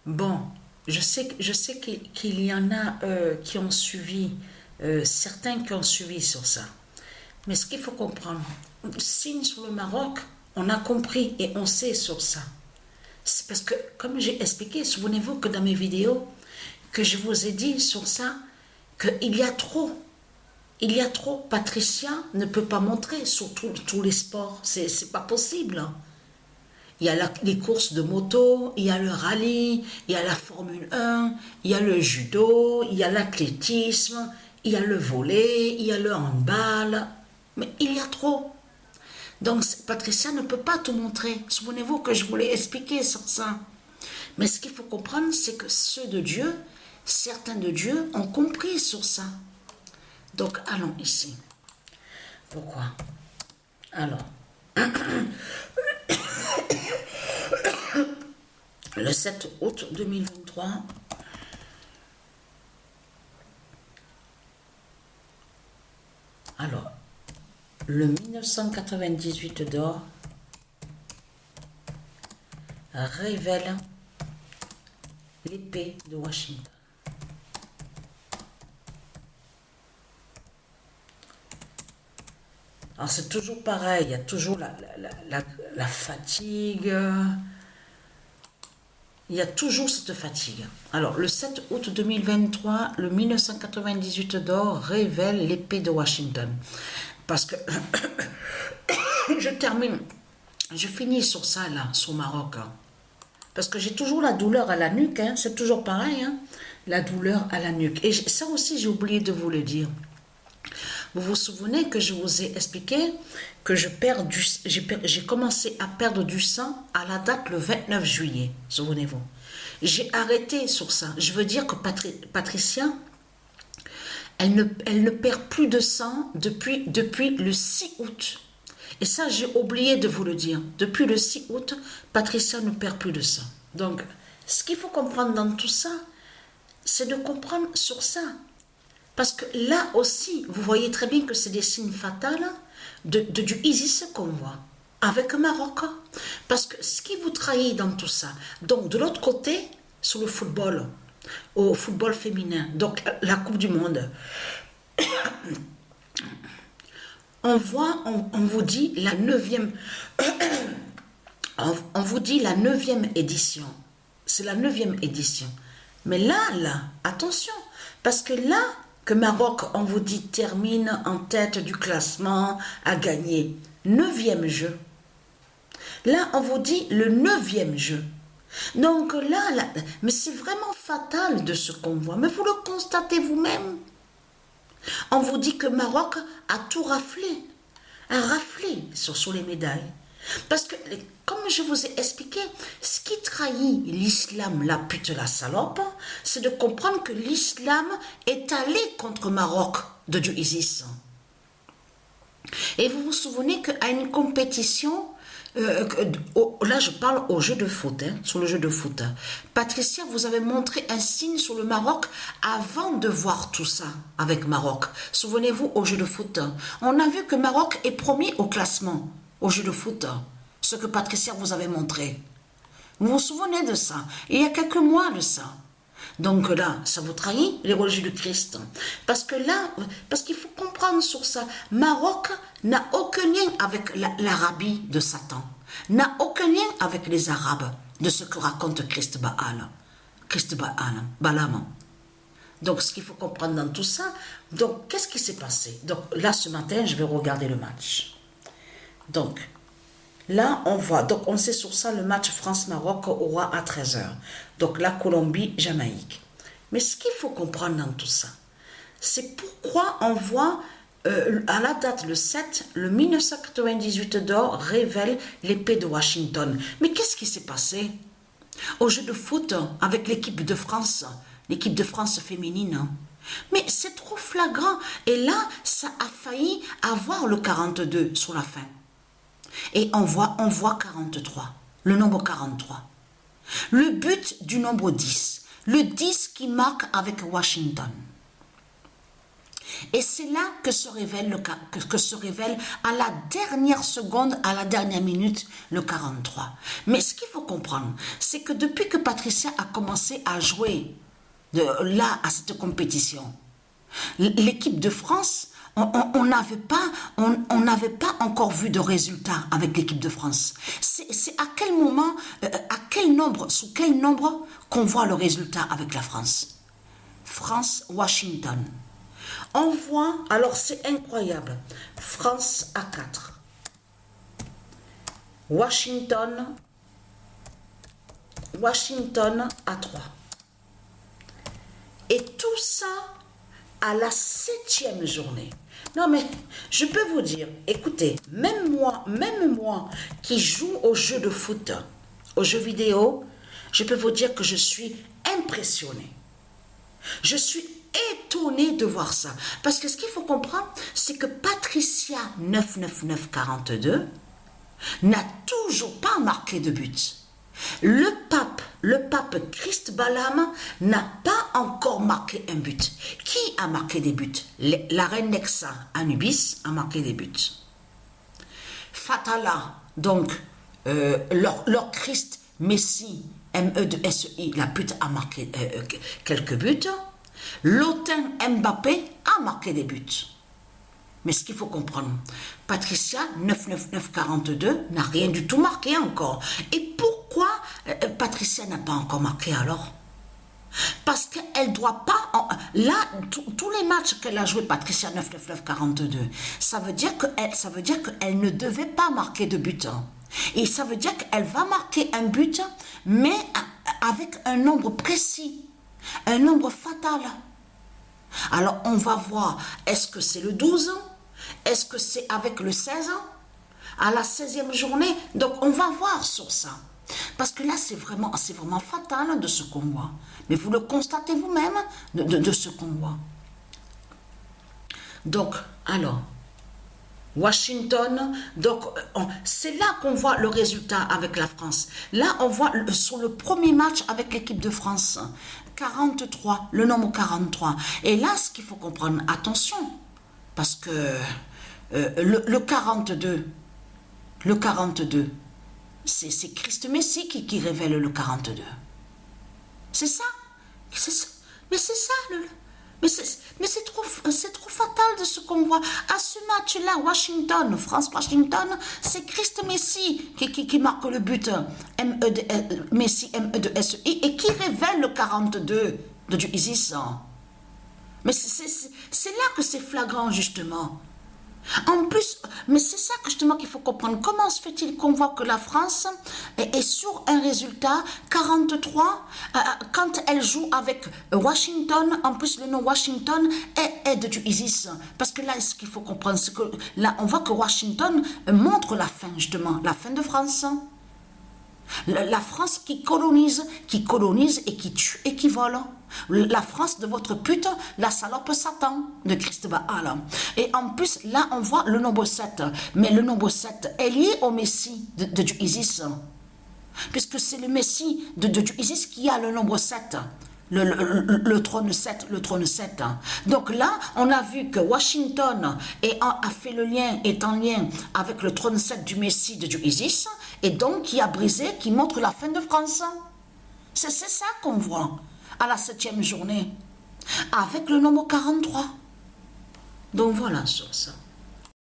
Bon, je sais qu'il y en a qui ont suivi, certains qui ont suivi sur ça. Mais ce qu'il faut comprendre, signe sur le Maroc, on a compris et on sait sur ça. C'est parce que, comme j'ai expliqué, souvenez-vous que dans mes vidéos, que je vous ai dit sur ça, qu'il y a trop. Il y a trop. Patricia ne peut pas montrer sur tous les sports. C'est pas possible. Il y a les courses de moto, il y a le rallye, il y a la Formule 1, il y a le judo, il y a l'athlétisme, il y a le volley, il y a le handball. Mais il y a trop. Donc Patricia ne peut pas tout montrer. Souvenez-vous que je voulais expliquer sur ça. Mais ce qu'il faut comprendre, c'est que ceux de Dieu, certains de Dieu, ont compris sur ça. Donc allons ici. Pourquoi? Alors, le 7 août 2023, alors, le 1998 d'or révèle l'épée de Washington. Alors c'est toujours pareil, il y a toujours la fatigue, il y a toujours cette fatigue. Alors le 7 août 2023, le 1998 d'or révèle l'épée de Washington. Parce que je termine, je finis sur ça là, sur Maroc. Parce que j'ai toujours la douleur à la nuque, hein, c'est toujours pareil, hein, la douleur à la nuque. Et ça aussi j'ai oublié de vous le dire. Vous vous souvenez que je vous ai expliqué que j'ai commencé à perdre du sang à la date le 29 juillet, souvenez-vous. J'ai arrêté sur ça. Je veux dire que Patricia, elle ne perd plus de sang depuis le 6 août. Et ça, j'ai oublié de vous le dire. Depuis le 6 août, Patricia ne perd plus de sang. Donc, ce qu'il faut comprendre dans tout ça, c'est de comprendre sur ça. Parce que là aussi, vous voyez très bien que c'est des signes fatals du ISIS qu'on voit avec le Maroc. Parce que ce qui vous trahit dans tout ça, donc de l'autre côté, sur le football, au football féminin, donc la Coupe du Monde, on vous dit la neuvième, on vous dit la neuvième édition. C'est la neuvième édition. Mais là, attention, parce que là, que Maroc, on vous dit, termine en tête du classement, a gagné. Neuvième jeu. Là, on vous dit le neuvième jeu. Donc là, mais c'est vraiment fatal de ce qu'on voit. Mais vous le constatez vous-même. On vous dit que Maroc a tout raflé. A raflé sur les médailles. Parce que, comme je vous ai expliqué, ce qui trahit l'islam, la pute, la salope, c'est de comprendre que l'islam est allé contre Maroc de Dieu Isis. Et vous vous souvenez qu'à une compétition, là je parle au jeu de foot, hein, sur le jeu de foot. Patricia, vous avez montré un signe sur le Maroc avant de voir tout ça avec Maroc. Souvenez-vous au jeu de foot. On a vu que Maroc est premier au classement. Au jeu de foot, ce que Patricia vous avait montré. Vous vous souvenez de ça? Il y a quelques mois de ça. Donc là, ça vous trahit les religieux de Christ. Parce que là, parce qu'il faut comprendre sur ça, Maroc n'a aucun lien avec l'Arabie de Satan, n'a aucun lien avec les Arabes de ce que raconte Christ Baal, Balaam. Donc ce qu'il faut comprendre dans tout ça, donc qu'est-ce qui s'est passé? Donc là, ce matin, je vais regarder le match. Donc, là, on voit, donc on sait sur ça, le match France-Maroc aura à 13h. Donc, la Colombie-Jamaïque. Mais ce qu'il faut comprendre dans tout ça, c'est pourquoi on voit, à la date le 7, le 1998 d'or révèle l'épée de Washington. Mais qu'est-ce qui s'est passé? Au jeu de foot, avec l'équipe de France féminine. Mais c'est trop flagrant. Et là, ça a failli avoir le 42 sur la fin. Et on voit 43, le nombre 43. Le but du nombre 10, le 10 qui marque avec Washington. Et c'est là que se révèle, que se révèle à la dernière seconde, à la dernière minute, le 43. Mais ce qu'il faut comprendre, c'est que depuis que Patricia a commencé à jouer là, à cette compétition, l'équipe de France, on n'avait pas encore vu de résultat avec l'équipe de France. C'est à quel moment, sous quel nombre qu'on voit le résultat avec la France. France-Washington. On voit, alors c'est incroyable, France à 4. Washington à 3. Et tout ça à la 7e journée. Non mais, je peux vous dire, écoutez, même moi qui joue aux jeux de foot, aux jeux vidéo, je peux vous dire que je suis impressionnée. Je suis étonnée de voir ça. Parce que ce qu'il faut comprendre, c'est que Patricia 99942 n'a toujours pas marqué de but. Le pape Christ Balaam n'a pas encore marqué un but. Qui a marqué des buts? La reine Nexa Anubis a marqué des buts. Fatala, donc leur Christ Messie MESI, la pute a marqué quelques buts. Lotin Mbappé a marqué des buts. Mais ce qu'il faut comprendre, Patricia 99942 n'a rien du tout marqué encore. Et pourquoi Patricia n'a pas encore marqué alors? Parce qu'elle ne doit pas... Là, tous les matchs qu'elle a joué, Patricia 99942, ça veut dire qu'elle ne devait pas marquer de but. Et ça veut dire qu'elle va marquer un but, mais avec un nombre précis, un nombre fatal. Alors, on va voir, est-ce que c'est le 12? Est-ce que c'est avec le 16? À la 16e journée? Donc, on va voir sur ça. Parce que là, c'est vraiment fatal de ce qu'on voit. Mais vous le constatez vous-même de ce qu'on voit. Donc, alors, Washington, donc c'est là qu'on voit le résultat avec la France. Là, on voit sur le premier match avec l'équipe de France, 43, le nombre 43. Et là, ce qu'il faut comprendre, attention, parce que le 42, c'est Christ Messie qui révèle le 42. C'est ça. Mais c'est ça, mais c'est trop fatal de ce qu'on voit. À ce match-là, France-Washington, c'est Christ Messie qui marque le but, Messie, MESI, et qui révèle le 42 du ISIS. Mais c'est là que c'est flagrant, justement. En plus, mais c'est ça que justement qu'il faut comprendre. Comment se fait-il qu'on voit que la France est sur un résultat 43 quand elle joue avec Washington? En plus, le nom Washington est du ISIS. Parce que là, ce qu'il faut comprendre, c'est que là, on voit que Washington montre la fin, justement, la fin de France. La France qui colonise et qui tue et qui vole. La France de votre pute, la salope Satan de Christ Baal. Et en plus, là, on voit le nombre 7. Mais le nombre 7 est lié au Messie du ISIS. Puisque c'est le Messie du ISIS qui a le nombre 7. Le trône 7, Donc là, on a vu que Washington a fait le lien, est en lien avec le trône 7 du Messie du ISIS, et donc qui a brisé, qui montre la fin de France. C'est ça qu'on voit à la 7e journée, avec le nombre 43. Donc voilà sur ça.